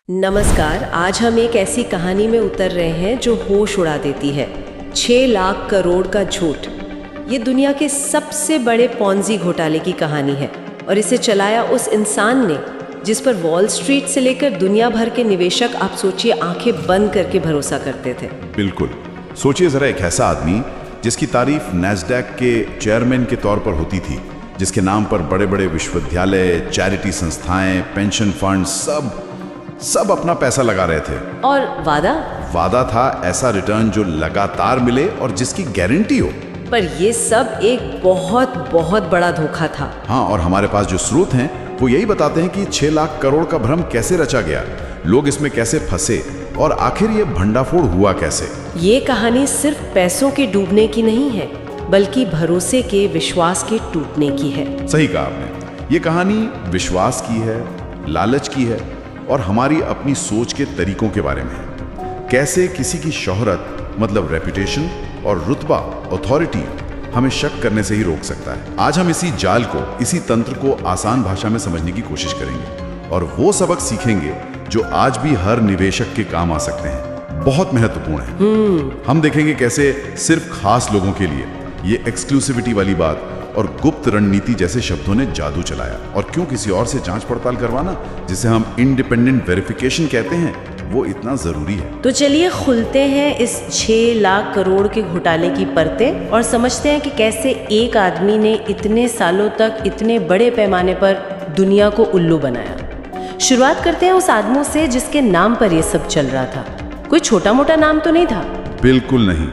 नमस्कार। आज हम एक ऐसी कहानी में उतर रहे हैं जो होश उड़ा देती है। 6 लाख करोड़ का झूठ। ये दुनिया के सबसे बड़े पॉन्जी घोटाले की कहानी है और इसे चलाया उस इंसान ने जिस पर वॉल स्ट्रीट से लेकर दुनिया भर के निवेशक, आप सोचिए, आंखें बंद करके भरोसा करते थे। बिल्कुल। सोचिए जरा, एक ऐसा आदमी जिसकी तारीफ नैस्डैक के चेयरमैन के तौर पर होती थी, जिसके नाम पर बड़े बड़े विश्वविद्यालय, चैरिटी संस्थाएं, पेंशन फंड सब अपना पैसा लगा रहे थे। और वादा था ऐसा रिटर्न जो लगातार मिले और जिसकी गारंटी हो। पर ये सब एक बहुत बहुत बड़ा धोखा था। हाँ, और हमारे पास जो स्रोत हैं वो यही बताते हैं कि 6 लाख करोड़ का भ्रम कैसे रचा गया, लोग इसमें कैसे फंसे और आखिर ये भंडाफोड़ हुआ कैसे। ये कहानी सिर्फ पैसों के डूबने की नहीं है, बल्कि भरोसे के, विश्वास के टूटने की है। सही कहा आपने। ये कहानी विश्वास की है, लालच की है और हमारी अपनी सोच के तरीकों के बारे में है। कैसे किसी की शोहरत, मतलब रेपुटेशन, और रुतबा, अथॉरिटी, हमें शक करने से ही रोक सकता है। आज हम इसी जाल को, इसी तंत्र को आसान भाषा में समझने की कोशिश करेंगे और वो सबक सीखेंगे जो आज भी हर निवेशक के काम आ सकते हैं। बहुत महत्वपूर्ण है। हम देखेंगे कैसे सिर्फ खास लोगों के लिए ये एक्सक्लूसिविटी वाली बात और गुप्त रणनीति जैसे शब्दों ने जादू चलाया, और क्यों किसी और से जांच पड़ताल करवाना, जिसे हम इंडिपेंडेंट वेरिफिकेशन कहते हैं, वो इतना जरूरी है। तो चलिए खुलते हैं इस 6 लाख करोड़ के घोटाले की परतें और समझते हैं कि कैसे एक आदमी ने इतने सालों तक इतने बड़े पैमाने पर दुनिया को उल्लू बनाया। शुरुआत करते हैं उस आदमी से जिसके नाम पर यह सब चल रहा था। कोई छोटा मोटा नाम तो नहीं था। बिल्कुल नहीं।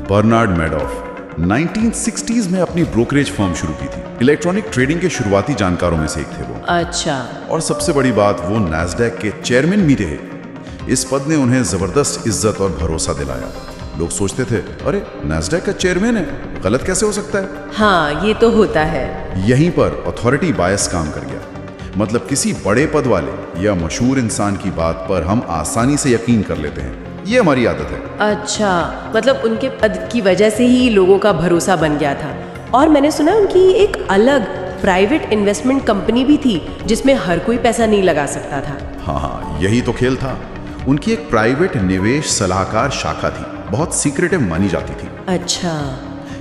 बर्नार्ड मैडॉफ 1960s में अपनी ब्रोकरेज फर्म शुरू की थी। इलेक्ट्रॉनिक ट्रेडिंग के शुरुआती जानकारों में से एक थे वो। अच्छा। और सबसे बड़ी बात, वो नैस्डैक के चेयरमैन भी रहे। इस पद ने उन्हें जबरदस्त इज्जत और भरोसा दिलाया। लोग सोचते थे, अरे नैस्डैक का चेयरमैन है, गलत कैसे हो सकता है। हाँ, ये तो होता है। यहीं पर अथॉरिटी बायस काम कर गया। मतलब किसी बड़े पद वाले या मशहूर इंसान की बात पर हम आसानी से यकीन कर लेते हैं। ये हमारी आदत है। अच्छा, मतलब उनके पद की वजह से ही लोगों का भरोसा बन गया था। और मैंने सुना उनकी एक अलग प्राइवेट इन्वेस्टमेंट कंपनी भी थी जिसमें हर कोई पैसा नहीं लगा सकता था। हाँ, यही तो खेल था। उनकी एक प्राइवेट निवेश सलाहकार शाखा थी, बहुत सीक्रेटिव मानी जाती थी। अच्छा।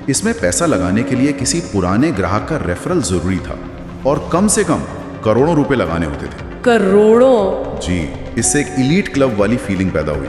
इसमें पैसा लगाने के लिए किसी पुराने ग्राहक का रेफरल जरूरी था और कम से कम करोड़ों रुपए लगाने होते थे। करोड़ों? जी। इससे एक इलीट क्लब वाली फीलिंग पैदा हुई।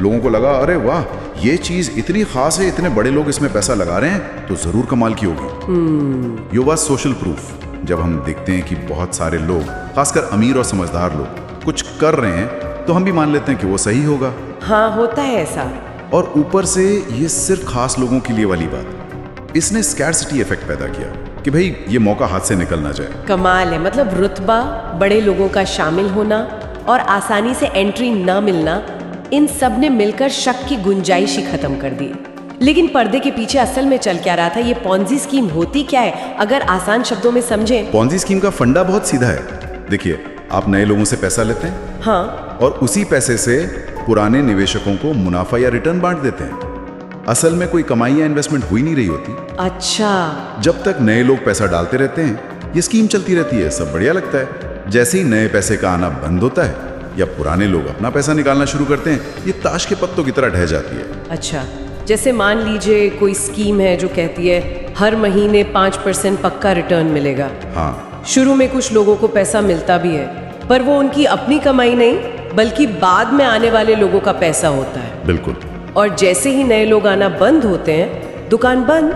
लोगों को लगा, अरे वाह, ये चीज इतनी खास है, इतने बड़े लोग इसमें पैसा लगा रहे हैं, तो जरूर कमाल की होगी। ये बात सोशल प्रूफ। जब हम देखते हैं कि बहुत सारे लोग, खासकर अमीर और समझदार लोग, कुछ कर रहे हैं, तो हम भी मान लेते हैं कि वो सही होगा। हाँ, होता है ऐसा। और ऊपर से ये सिर्फ खास लोगों के लिए वाली बात, इसने स्कैरसिटी इफेक्ट पैदा किया कि भाई ये मौका हाथ से निकल ना जाए। कमाल है। मतलब रुतबा, बड़े लोगों का शामिल होना और आसानी से एंट्री ना मिलना, इन सब ने मिलकर शक की गुंजाइश ही खत्म कर दी। लेकिन पर्दे के पीछे असल में चल क्या रहा था? ये पॉन्जी स्कीम होती क्या है, अगर आसान शब्दों में समझें? पॉन्जी स्कीम का फंडा बहुत सीधा है। देखिए, आप नए लोगों से पैसा लेते हैं। हाँ। और उसी पैसे से पुराने निवेशकों को मुनाफा या रिटर्न बांट देते हैं। असल में कोई कमाई या इन्वेस्टमेंट हुई नहीं रही होती। अच्छा। जब तक नए लोग पैसा डालते रहते हैं, ये स्कीम चलती रहती है, सब बढ़िया लगता है। जैसे ही नए पैसे का आना बंद होता है या पुराने लोग अपना पैसा निकालना शुरू करते हैं, ये ताश के पत्तों की तरह ढह जाती है। अच्छा, जैसे मान लीजिए कोई स्कीम है जो कहती है हर महीने 5% पक्का रिटर्न मिलेगा। हाँ। शुरू में कुछ लोगों को पैसा मिलता भी है, पर वो उनकी अपनी कमाई नहीं, बल्कि बाद में आने वाले लोगों का पैसा होता है। बिल्कुल। और जैसे ही नए लोग आना बंद होते हैं, दुकान बंद।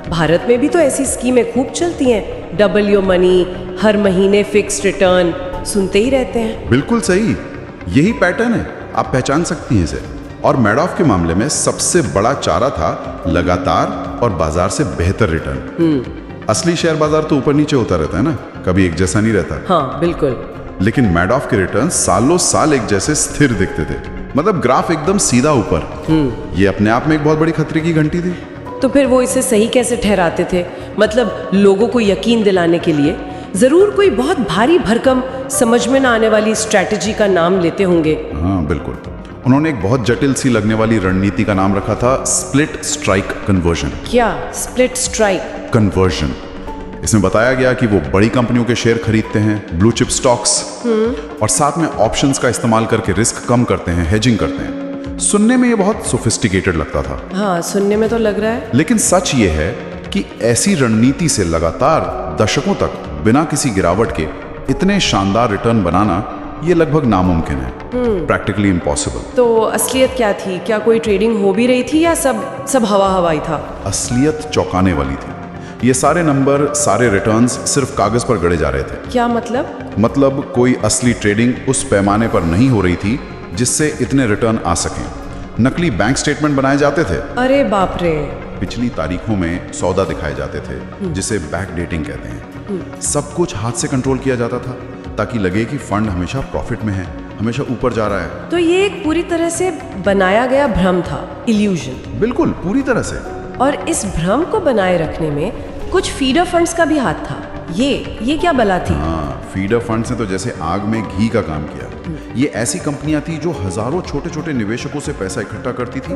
भारत में भी तो ऐसी स्कीमें खूब चलती हैं। डबल योर मनी, हर महीने फिक्स्ड रिटर्न, सुनते ही रहते हैं। बिल्कुल सही, यही पैटर्न है, आप पहचान सकती हैं इसे। और मैडॉफ के मामले में सबसे बड़ा चारा था लगातार और बाजार से बेहतर रिटर्न। असली शेयर बाजार तो ऊपर नीचे होता रहता है ना, कभी एक जैसा नहीं रहता। हाँ, बिल्कुल। लेकिन मैडॉफ के रिटर्न सालों साल एक जैसे स्थिर दिखते थे। मतलब ग्राफ एकदम सीधा ऊपर। ये अपने आप में एक बहुत बड़ी खतरे की घंटी थी। तो फिर वो इसे सही कैसे ठहराते थे? मतलब लोगों को यकीन दिलाने के लिए जरूर कोई बहुत भारी भरकम, समझ में ना आने वाली स्ट्रैटेजी का नाम लेते होंगे। हाँ, बिल्कुल। उन्होंने एक बहुत जटिल सी लगने वाली रणनीति का नाम रखा था स्प्लिट स्ट्राइक कन्वर्जन। क्या स्प्लिट स्ट्राइक कन्वर्जन? इसमें बताया गया कि वो बड़ी कंपनियों के शेयर खरीदते हैं, ब्लू चिप स्टॉक्स, और साथ में ऑप्शंस का इस्तेमाल करके रिस्क कम करते हैं, हेजिंग करते हैं। सुनने में ये बहुत सोफिस्टिकेटेड लगता था। हाँ, सुनने में तो लग रहा है। लेकिन सच ये है कि ऐसी रणनीति से लगातार दशकों तक बिना किसी गिरावट के इतने शानदार रिटर्न बनाना ये लगभग नामुमकिन है, प्रैक्टिकली इम्पॉसिबल। तो असलियत क्या थी? क्या कोई ट्रेडिंग हो भी रही थी या सब हवा हवाई था? असलियत चौंकाने वाली थी। ये सारे नंबर, सारे रिटर्न्स सिर्फ कागज पर गढ़े जा रहे थे। क्या मतलब? मतलब कोई असली ट्रेडिंग उस पैमाने पर नहीं हो रही थी जिससे इतने रिटर्न आ सकें। नकली बैंक स्टेटमेंट बनाए जाते थे। अरे बाप रे। पिछली तारीखों में सौदा दिखाए जाते थे, जिसे बैक डेटिंग कहते हैं। सब कुछ हाथ से कंट्रोल किया जाता था ताकि लगे कि फंड हमेशा प्रॉफिट में है, हमेशा ऊपर जा रहा है। तो ये एक पूरी तरह से बनाया गया भ्रम था, इल्यूजन। बिल्कुल, पूरी तरह से। और इस भ्रम को बनाए रखने में कुछ फीडर फंड्स का भी हाथ था। ये क्या बला थी? हाँ, फीडर फंड्स ने तो जैसे आग में घी का काम किया। ये ऐसी कंपनियां थी जो हजारों छोटे छोटे निवेशकों से पैसा इकट्ठा करती थी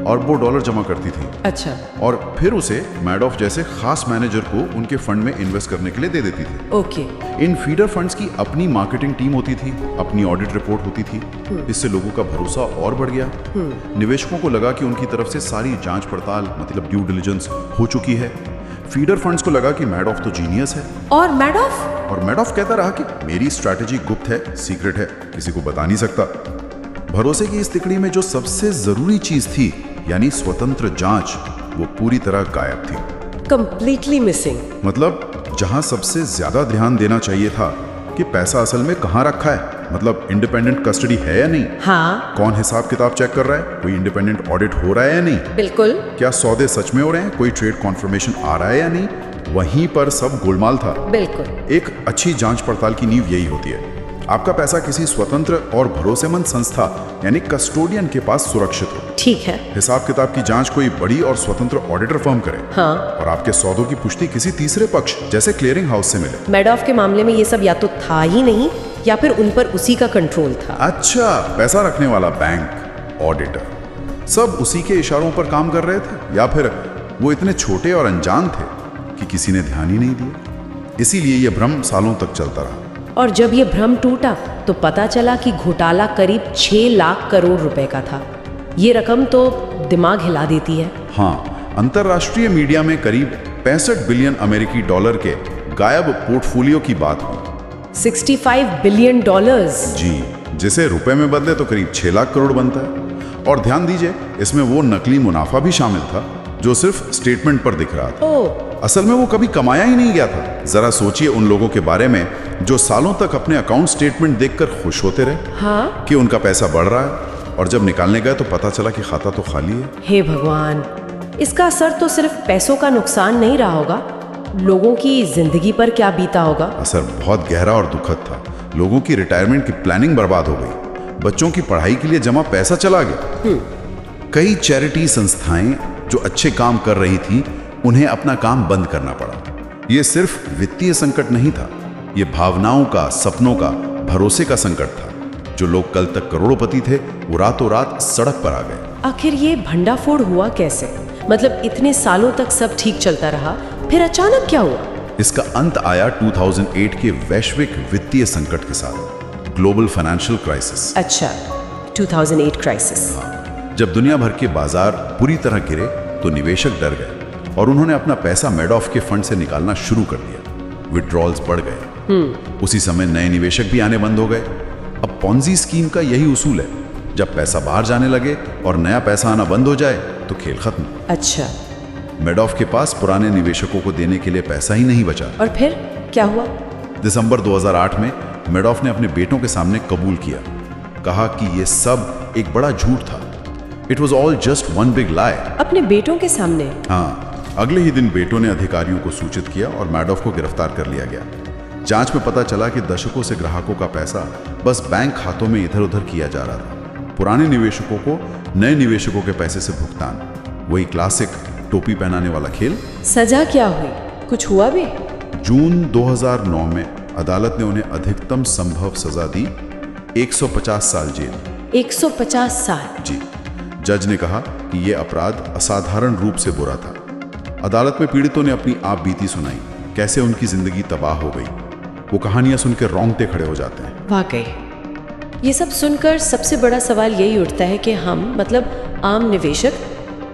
और वो डॉलर जमा करती थी। अच्छा। और फिर उसे मैडॉफ जैसे खास मैनेजर को उनके फंड में इन्वेस्ट करने के लिए दे देती थी। ओके। इन फीडर फंड्स की अपनी मार्केटिंग टीम होती थी, अपनी ऑडिट रिपोर्ट होती थी। इससे लोगों का भरोसा और बढ़ गया। निवेशकों को लगा कि उनकी तरफ से सारी जांच पड़ताल, मतलब ड्यू डिलिजेंस हो चुकी है। फीडर फंड्स को लगा कि मैडॉफ तो जीनियस है। और मैडॉफ कहता रहा कि मेरी स्ट्रैटेजी गुप्त है, सीक्रेट है, किसी को बता नहीं सकता। भरोसे की इस तिकड़ी में जो सबसे जरूरी चीज थी, यानी स्वतंत्र जांच, वो पूरी तरह गायब थी। Completely missing. मतलब जहां सबसे ज्यादा ध्यान देना चाहिए था कि पैसा असल में कहां रखा है, मतलब इंडिपेंडेंट कस्टडी है या नहीं। हाँ। कौन हिसाब किताब चेक कर रहा है, कोई इंडिपेंडेंट ऑडिट हो रहा है या नहीं। बिल्कुल। क्या सौदे सच में हो रहे हैं, कोई ट्रेड कॉन्फर्मेशन आ रहा है या नहीं। वहीं पर सब गोलमाल था। बिल्कुल। एक अच्छी जांच पड़ताल की नींव यही होती है, आपका पैसा किसी स्वतंत्र और भरोसेमंद संस्था यानी कस्टोडियन के पास सुरक्षित हो। ठीक है। हिसाब किताब की जांच कोई बड़ी और स्वतंत्र ऑडिटर फर्म करे। हाँ। और आपके सौदों की पुष्टि किसी तीसरे पक्ष जैसे क्लियरिंग हाउस से मिले। मैडॉफ के मामले में ये सब या तो था ही नहीं या फिर उन पर उसी का कंट्रोल था। अच्छा, पैसा रखने वाला बैंक, ऑडिटर, सब उसी के इशारों पर काम कर रहे थे, या फिर वो इतने छोटे और अनजान थे कि किसी ने ध्यान ही नहीं दिया। इसीलिए यह भ्रम सालों तक चलता रहा। और जब ये भ्रम टूटा तो पता चला कि घोटाला करीब 6 लाख करोड़ रुपए का था। ये रकम तो दिमाग हिला देती है। हाँ, अंतरराष्ट्रीय मीडिया में करीब 65 बिलियन अमेरिकी डॉलर के गायब पोर्टफोलियो की बात हुई। 65 बिलियन डॉलर्स। जी, जिसे रुपए में बदले तो करीब 6 लाख करोड़ बनता है। और ध्यान दीजिए, इसमें वो नकली मुनाफा भी शामिल था जो सिर्फ स्टेटमेंट पर दिख रहा था। असल में वो कभी कमाया ही नहीं गया था। जरा सोचिए उन लोगों के बारे में जो सालों तक अपने अकाउंट स्टेटमेंट देखकर खुश होते रहे। हाँ? कि उनका पैसा बढ़ रहा है, और जब निकालने गए तो पता चला कि खाता तो खाली है। हे भगवान, इसका असर तो सिर्फ पैसों का नुकसान नहीं रहा होगा, लोगों की जिंदगी पर क्या बीता होगा। असर बहुत गहरा और दुखद था। लोगों की रिटायरमेंट की प्लानिंग बर्बाद हो गई, बच्चों की पढ़ाई के लिए जमा पैसा चला गया। कई चैरिटी संस्थाएं जो अच्छे काम कर रही थी, उन्हें अपना काम बंद करना पड़ा। यह सिर्फ वित्तीय संकट नहीं था, यह भावनाओं का, सपनों का, भरोसे का संकट था। जो लोग कल तक करोड़पति थे, वो रातों रात सड़क पर आ गए। आखिर ये भंडाफोड़ हुआ कैसे? मतलब इतने सालों तक सब ठीक चलता रहा, फिर अचानक क्या हुआ? इसका अंत आया 2008 के वैश्विक वित्तीय संकट के साथ, ग्लोबल फाइनेंशियल क्राइसिस। अच्छा, 2008 क्राइसिस। जब दुनिया भर के बाजार पूरी तरह गिरे तो निवेशक डर गए और उन्होंने अपना पैसा मैडॉफ के फंड से निकालना शुरू कर दिया। विड्रॉल्स बढ़ गए। उसी समय नए निवेशक भी आने बंद हो गए। अब पॉन्जी स्कीम का यही उसूल है, जब पैसा बाहर जाने लगे और नया पैसा आना बंद हो जाए तो खेल खत्म। अच्छा। मैडॉफ के पास पुराने निवेशकों को देने के लिए पैसा ही नहीं बचा। और फिर क्या हुआ? दिसंबर 2008 में मैडॉफ ने अपने बेटों के सामने कबूल किया, कहा कि यह सब एक बड़ा झूठ था। It was all just one big lie. अपने बेटों के सामने? हाँ। अगले ही दिन बेटों ने अधिकारियों को सूचित किया और मैडॉफ को गिरफ्तार कर लिया गया। जांच में पता चला कि दशकों से ग्राहकों का पैसा बस बैंक खातों में इधर उधर किया जा रहा था। पुराने निवेशकों को नए निवेशकों के पैसे से भुगतान, वही क्लासिक टोपी पहनाने वाला खेल। सजा क्या हुई? कुछ हुआ भी? जून 2009 में अदालत ने उन्हें अधिकतम संभव सजा दी, 150 साल जेल। 150 साल? जी। जज ने कहा कि यह अपराध असाधारण रूप से बुरा था। अदालत में पीड़ितों ने अपनी आप बीती सुनाई, कैसे उनकी जिंदगी तबाह हो गई, वो कहानियां सुन के रोंगटे खड़े हो जाते हैं। वाकई ये सब सुनकर सबसे बड़ा सवाल यही उठता है कि हम मतलब आम निवेशक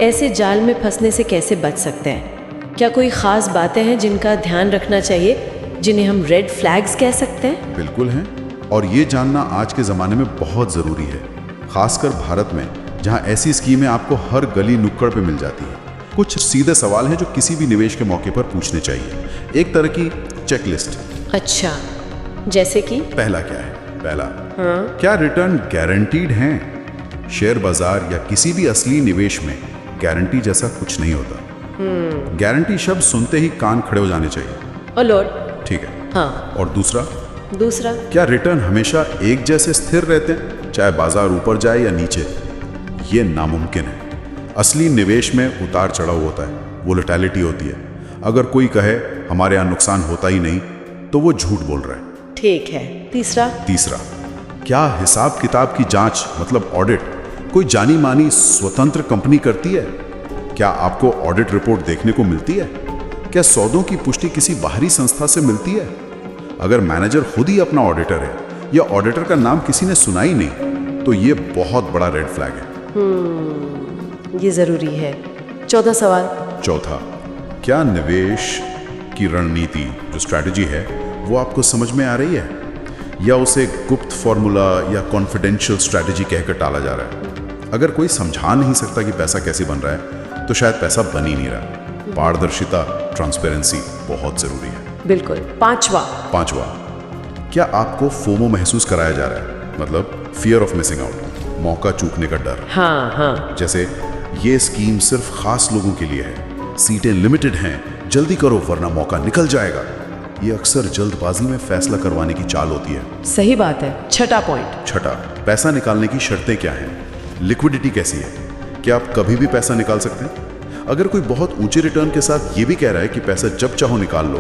ऐसे जाल में फंसने से कैसे बच सकते हैं। क्या कोई ख़ास बातें हैं जिनका ध्यान रखना चाहिए, जिन्हें हम रेड फ्लैग्स कह सकते हैं? बिल्कुल हैं, और ये जानना आज के ज़माने में बहुत ज़रूरी है, खासकर भारत में जहाँ ऐसी स्कीमें आपको हर गली नुक्कड़ पे मिल जाती है। कुछ सीधे सवाल हैं जो किसी भी निवेश के मौके पर पूछने चाहिए, एक तरह की चेकलिस्ट। अच्छा, जैसे कि पहला क्या है? पहला, क्या रिटर्न गारंटीड हैं? शेयर बाजार या किसी भी असली निवेश में गारंटी जैसा कुछ नहीं होता। गारंटी शब्द सुनते ही कान खड़े हो जाने चाहिए। ओ लॉर्ड। ठीक है। हाँ। और दूसरा, क्या रिटर्न हमेशा एक जैसे स्थिर रहते हैं, चाहे बाजार ऊपर जाए या नीचे? ये नामुमकिन है। असली निवेश में उतार चढ़ाव होता है, वोलेटिलिटी होती है। अगर कोई कहे हमारे यहाँ नुकसान होता ही नहीं, तो वो झूठ बोल रहा है। ठीक है। तीसरा, क्या हिसाब किताब की जांच मतलब ऑडिट कोई जानी मानी स्वतंत्र कंपनी करती है? क्या आपको ऑडिट रिपोर्ट देखने को मिलती है? क्या सौदों की पुष्टि किसी बाहरी संस्था से मिलती है? अगर मैनेजर खुद ही अपना ऑडिटर है या ऑडिटर का नाम किसी ने सुना ही नहीं, तो ये बहुत बड़ा रेड फ्लैग है। ये जरूरी है। चौथा, क्या निवेश की रणनीति जो स्ट्रैटेजी है वो आपको समझ में आ रही है, या उसे गुप्त फॉर्मूला या कॉन्फिडेंशियल स्ट्रैटेजी कहकर टाला जा रहा है? अगर कोई समझा नहीं सकता कि पैसा कैसे बन रहा है, तो शायद पैसा बन ही नहीं रहा। पारदर्शिता, ट्रांसपेरेंसी बहुत जरूरी है। बिल्कुल। पांचवा, क्या आपको फोमो महसूस कराया जा रहा है, मतलब फियर ऑफ मिसिंग आउट, मौका चूकने का डर? हाँ। जैसे ये स्कीम सिर्फ खास लोगों के लिए है, सीटें लिमिटेड हैं, जल्दी करो वरना मौका निकल जाएगा। ये अक्सर जल्दबाजी में फैसला करवाने की चाल होती है। सही बात है। छठा, पैसा निकालने की शर्तें क्या हैं? लिक्विडिटी कैसी है? क्या आप कभी भी पैसा निकाल सकते हैं? अगर कोई बहुत ऊंचे रिटर्न के साथ ये भी कह रहा है कि पैसा जब चाहो निकाल लो,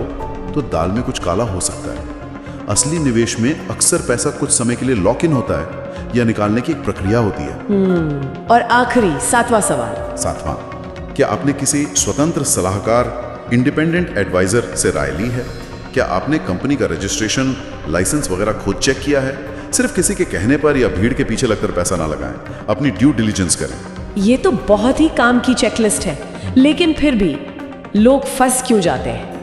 तो दाल में कुछ काला हो सकता है। असली निवेश में अक्सर पैसा कुछ समय के लिए लॉक इन होता है या निकालने की एक प्रक्रिया होती है। और आखिरी, सातवां, क्या आपने किसी स्वतंत्र सलाहकार, इंडिपेंडेंट एडवाइजर से राय ली है? क्या आपने कंपनी का रजिस्ट्रेशन, लाइसेंस वगैरह खुद चेक किया है? सिर्फ किसी के कहने पर या भीड़ के पीछे लगकर पैसा ना लगाएं, अपनी ड्यू डिलिजेंस करें। ये तो बहुत ही काम की चेकलिस्ट है, लेकिन फिर भी लोग फंस क्यों जाते हैं?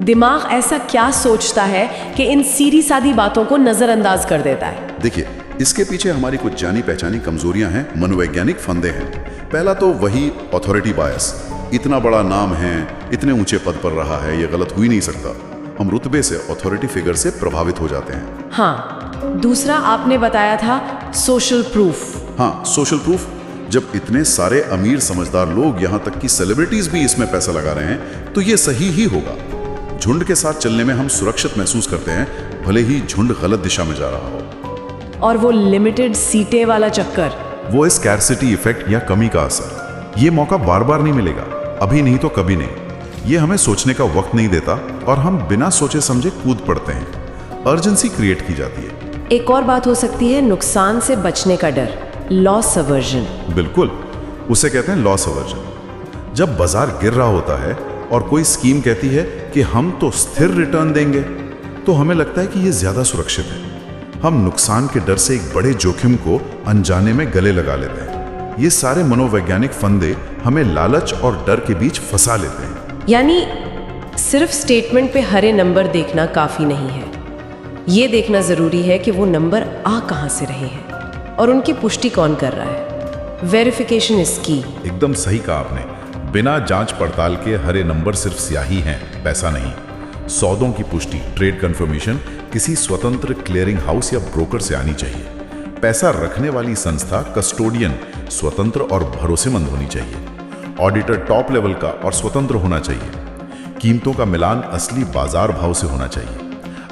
दिमाग ऐसा क्या सोचता है कि इन सीधी सादी बातों को नजरअंदाज कर देता है? देखिए, इसके पीछे हमारी कुछ जानी पहचानी कमजोरियां हैं, मनोवैज्ञानिक फंदे हैं। पहला तो वही अथॉरिटी बायस, इतना बड़ा नाम है, इतने ऊंचे पद पर रहा है, ये गलत हो ही नहीं सकता। हम रुतबे से, अथॉरिटी फिगर से प्रभावित हो जाते हैं। हाँ। दूसरा आपने बताया था सोशल प्रूफ। हाँ, सोशल प्रूफ। जब इतने सारे अमीर समझदार लोग, यहाँ तक कि सेलिब्रिटीज भी इसमें पैसा लगा रहे हैं, तो ये सही ही होगा। झुंड के साथ चलने में हम सुरक्षित महसूस करते हैं, भले ही झुंड गलत दिशा में जा रहा हो। और वो लिमिटेड सीटें वाला चक्कर, वो स्कैर्सिटी इफेक्ट या कमी का असर। ये मौका बार बार नहीं मिलेगा, अभी नहीं तो कभी नहीं। ये हमें सोचने का वक्त नहीं देता और हम बिना सोचे समझे कूद पड़ते हैं। अर्जेंसी क्रिएट की जाती है। एक और बात हो सकती है नुकसान से बचने का डर, लॉस अवर्जन। बिल्कुल, उसे कहते हैं लॉस अवर्जन। जब बाजार गिर रहा होता है और कोई स्कीम कहती है कि हम तो स्थिर रिटर्न देंगे, तो हमें लगता है कि ये ज्यादा सुरक्षित है। हम नुकसान के डर से एक बड़े जोखिम को अनजाने में गले लगा लेते हैं। ये सारे मनोवैज्ञानिक फंदे हमें लालच और डर के बीच फंसा लेते हैं। यानी सिर्फ स्टेटमेंट पे हरे नंबर देखना काफी नहीं है, ये देखना जरूरी है कि वो नंबर आ कहां से रहे हैं और उनकी पुष्टि कौन कर रहा है। वेरिफिकेशन इज की। एकदम सही कहा आपने। बिना जांच पड़ताल के हरे नंबर सिर्फ स्याही हैं, पैसा नहीं। सौदों की पुष्टि, ट्रेड कंफर्मेशन किसी स्वतंत्र क्लियरिंग हाउस या ब्रोकर से आनी चाहिए। पैसा रखने वाली संस्था, कस्टोडियन, स्वतंत्र और भरोसेमंद होनी चाहिए। ऑडिटर टॉप लेवल का और स्वतंत्र होना चाहिए। कीमतों का मिलान असली बाजार भाव से होना चाहिए।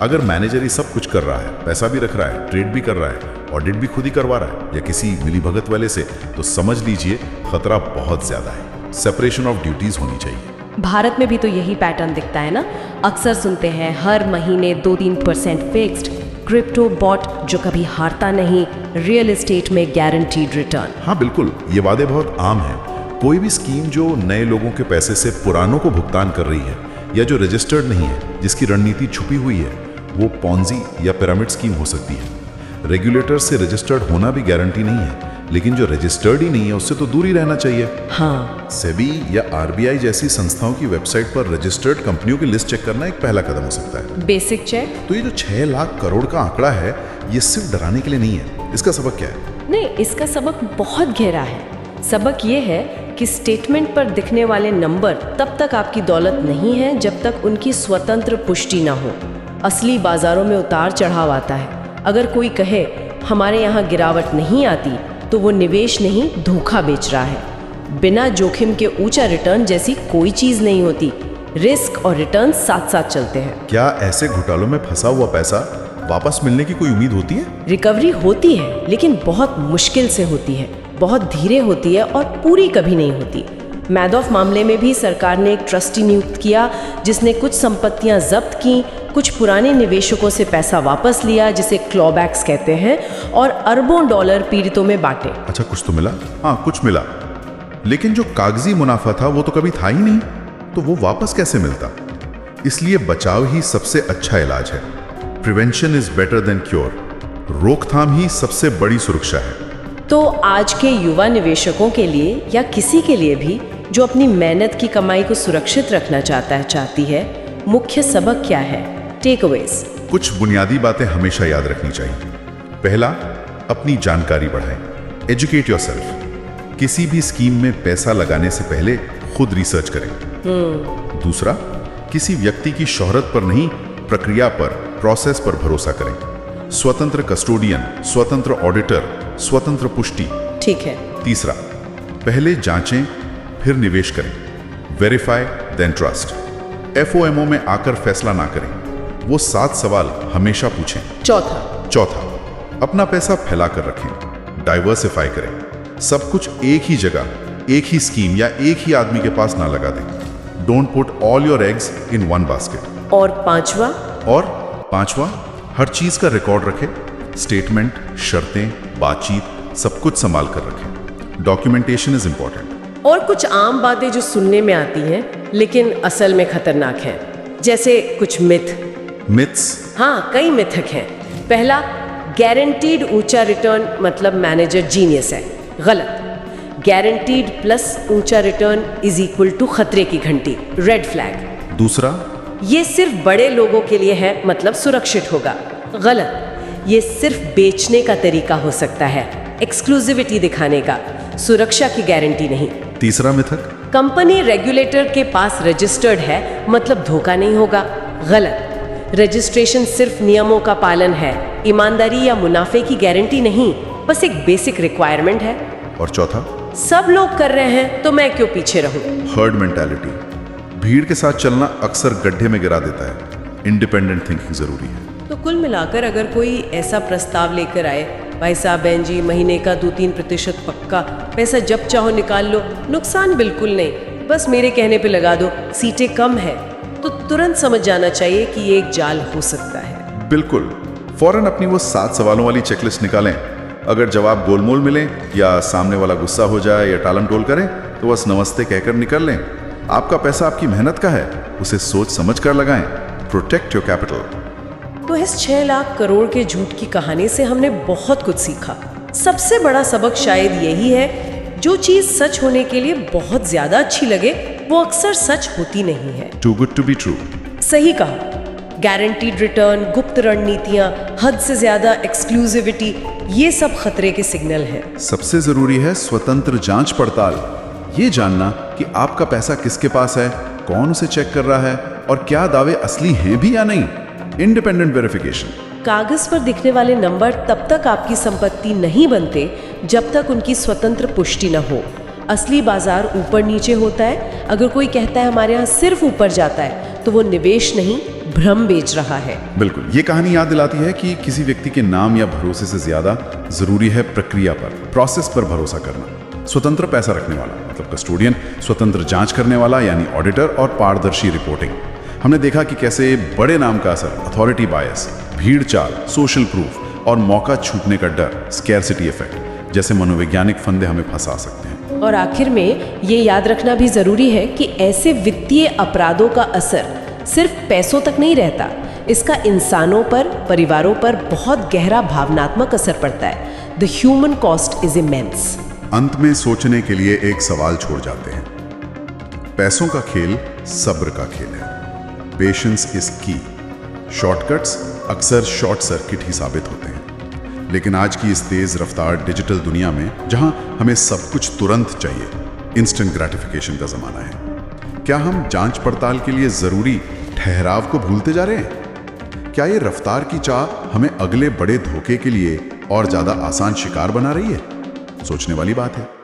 अगर मैनेजर ही सब कुछ कर रहा है, पैसा भी रख रहा है, ट्रेड भी कर रहा है, ऑडिट भी खुद ही करवा रहा है या किसी मिलीभगत वाले से, तो समझ लीजिए खतरा बहुत ज्यादा है। सेपरेशन ऑफ ड्यूटीज होनी चाहिए। भारत में भी तो यही पैटर्न दिखता है ना। अक्सर सुनते हैं हर महीने 2-3% फिक्स्ड, क्रिप्टो बॉट जो कभी हारता नहीं, रियल एस्टेट में गारंटीड रिटर्न। हाँ बिल्कुल, ये वादे बहुत आम हैं। कोई भी स्कीम जो नए लोगों के पैसे से पुरानों को भुगतान कर रही है या जो रजिस्टर्ड नहीं है, जिसकी रणनीति छुपी हुई है, वो पॉन्जी या पिरामिड स्कीम हो सकती है। रेगुलेटर से रजिस्टर्ड होना भी गारंटी नहीं है, लेकिन जो रजिस्टर्ड ही नहीं है उससे तो दूर ही रहना चाहिए। हाँ, सेबी या आरबीआई जैसी संस्थाओं की वेबसाइट पर रजिस्टर्ड कंपनियों की लिस्ट चेक करना एक पहला कदम हो सकता है। Basic check. तो ये जो 6 लाख करोड़ का आंकड़ा है, ये सिर्फ डराने के लिए नहीं है। इसका सबक क्या है? नहीं, इसका सबक बहुत गहरा है। सबक ये है कि स्टेटमेंट पर दिखने वाले नंबर तब तक आपकी दौलत नहीं है जब तक उनकी स्वतंत्र पुष्टि ना हो। असली बाजारों में उतार चढ़ाव आता है। अगर कोई कहे हमारे यहाँ गिरावट नहीं आती, तो वो निवेश नहीं, धोखा बेच रहा है। बिना जोखिम के ऊंचा रिटर्न जैसी कोई चीज नहीं होती। रिस्क और रिटर्न साथ साथ चलते हैं। क्या ऐसे घोटालों में फंसा हुआ पैसा वापस मिलने की कोई उम्मीद होती है? रिकवरी होती है, लेकिन बहुत मुश्किल से होती है, बहुत धीरे होती है और पूरी कभी नहीं होती। मैडॉफ मामले में भी सरकार ने एक ट्रस्टी नियुक्त किया, जिसने कुछ संपत्तियां जब्त की, कुछ पुराने निवेशकों से पैसा वापस लिया, जिसे क्लॉबैक्स कहते हैं, और अरबों डॉलर पीड़ितों में बांटे। अच्छा, कुछ तो मिला। हाँ, कुछ मिला, लेकिन जो कागजी मुनाफा था वो तो कभी था ही नहीं, तो वो वापस कैसे मिलता? इसलिए बचाव ही सबसे अच्छा इलाज है। Prevention is better than cure. रोकथाम ही सबसे बड़ी सुरक्षा है। तो आज के युवा निवेशकों के लिए या किसी के लिए भी जो अपनी मेहनत की कमाई को सुरक्षित रखना चाहती है, मुख्य सबक क्या है? टेकअवेज। कुछ बुनियादी बातें हमेशा याद रखनी चाहिए। पहला, अपनी जानकारी बढ़ाएं। Educate yourself. किसी भी स्कीम में पैसा लगाने से पहले खुद रिसर्च करें। दूसरा, किसी व्यक्ति की शोहरत पर नहीं, प्रक्रिया पर, प्रोसेस पर भरोसा करें। स्वतंत्र कस्टोडियन, स्वतंत्र ऑडिटर, स्वतंत्र पुष्टि। ठीक है। तीसरा, पहले जांचें फिर निवेश करें। Verify then trust. FOMO में आकर फैसला ना करें। वो 7 सवाल हमेशा पूछें। चौथा, अपना पैसा फैला कर रखें। डाइवर्सिफाई करें। सब कुछ एक ही जगह, एक ही स्कीम या एक ही आदमी के पास ना लगा दें। Don't put all your eggs in one basket. और पांचवा, हर चीज का रिकॉर्ड रखें। स्टेटमेंट, शर्तें, बातचीत, सब कुछ संभाल कर रखें। Documentation is important. और कुछ आम बातें जो सुनने में आती हैं लेकिन असल में खतरनाक हैं, जैसे कुछ मिथ्स। हाँ, कई मिथक हैं। पहला, गारंटीड ऊंचा रिटर्न मतलब मैनेजर जीनियस है। गलत। गारंटीड प्लस ऊंचा रिटर्न इज इक्वल टू खतरे की घंटी, रेड फ्लैग। दूसरा, ये सिर्फ बड़े लोगों के लिए है मतलब सुरक्षित होगा। गलत। ये सिर्फ बेचने का तरीका हो सकता है, एक्सक्लूसिविटी दिखाने का, सुरक्षा की गारंटी नहीं। तीसरा मिथक, कंपनी रेगुलेटर के पास रजिस्टर्ड है मतलब धोखा नहीं होगा। गलत। रजिस्ट्रेशन सिर्फ नियमों का पालन है, ईमानदारी या मुनाफे की गारंटी नहीं, बस एक बेसिक रिक्वायरमेंट है। और चौथा, सब लोग कर रहे हैं तो मैं क्यों पीछे रहूं? Herd mentality. भीड़ के साथ चलना अक्सर गड्ढे में गिरा देता है। इंडिपेंडेंट थिंकिंग जरूरी है। तो कुल मिलाकर अगर कोई ऐसा प्रस्ताव लेकर आए, भाई साहब बहन जी, महीने का 2-3% पक्का, पैसा जब चाहो निकाल लो, नुकसान बिल्कुल नहीं, बस मेरे कहने पे लगा दो, सीटें कम है, तो तुरंत समझ जाना चाहिए कि ये एक जाल हो सकता है। बिल्कुल। फौरन अपनी वो 7 सवालों वाली चेकलिस्ट निकालें। अगर जवाब गोलमोल मिले या सामने वाला गुस्सा हो जाए या टालम टोल करे, तो बस नमस्ते कहकर निकल लें। आपका पैसा आपकी मेहनत का है, उसे सोच समझ कर लगाएं। Protect your capital. तो इस 6 लाख करोड़ के झूठ की कहानी से हमने बहुत कुछ सीखा। सबसे बड़ा सबक शायद यही है, जो चीज सच होने के लिए बहुत ज्यादा अच्छी लगे, वो अक्सर सच होती नहीं है। Too good to be true. सही कहा। गारंटीड रिटर्न, गुप्त रणनीतियां, हद से ज्यादा एक्सक्लूसिविटी, ये सब खतरे के सिग्नल हैं। सबसे जरूरी है स्वतंत्र जांच पड़ताल। ये जानना कि आपका पैसा किसके पास है, कौन उसे चेक कर रहा है और क्या दावे असली हैं भी या नहीं। Independent verification. कागज पर दिखने वाले नंबर तब तक आपकी संपत्ति नहीं बनते जब तक उनकी स्वतंत्र पुष्टि न हो। असली बाजार ऊपर नीचे होता है। अगर कोई कहता है हमारे यहाँ सिर्फ ऊपर जाता है, तो वो निवेश नहीं, भ्रम बेच रहा है। बिल्कुल। ये कहानी याद दिलाती है कि किसी व्यक्ति के नाम या भरोसे से ज्यादा जरूरी है प्रक्रिया पर, प्रोसेस पर भरोसा करना। स्वतंत्र पैसा रखने वाला मतलब कस्टोडियन, स्वतंत्र जांच करने वाला यानी ऑडिटर, और पारदर्शी रिपोर्टिंग। हमने देखा कि कैसे बड़े नाम का असर, अथॉरिटी बायस, भीड़ चाल, सोशल प्रूफ और मौका छूटने का डर, स्कैरसिटी इफेक्ट जैसे मनोवैज्ञानिक फंदे हमें फंसा सकते हैं। और आखिर में ये याद रखना भी जरूरी है कि ऐसे वित्तीय अपराधों का असर सिर्फ पैसों तक नहीं रहता, इसका इंसानों पर, परिवारों पर बहुत गहरा भावनात्मक असर पड़ता है। The human cost is immense. अंत में सोचने के लिए एक सवाल छोड़ जाते हैं। पैसों का खेल सब्र का खेल है। पेशेंस इज की। शॉर्टकट्स अक्सर शॉर्ट सर्किट ही साबित होते हैं। लेकिन आज की इस तेज रफ्तार डिजिटल दुनिया में, जहां हमें सब कुछ तुरंत चाहिए, इंस्टेंट ग्रेटिफिकेशन का जमाना है, क्या हम जांच पड़ताल के लिए जरूरी ठहराव को भूलते जा रहे हैं? क्या ये रफ्तार की चाह हमें अगले बड़े धोखे के लिए और ज्यादा आसान शिकार बना रही है? सोचने वाली बात है।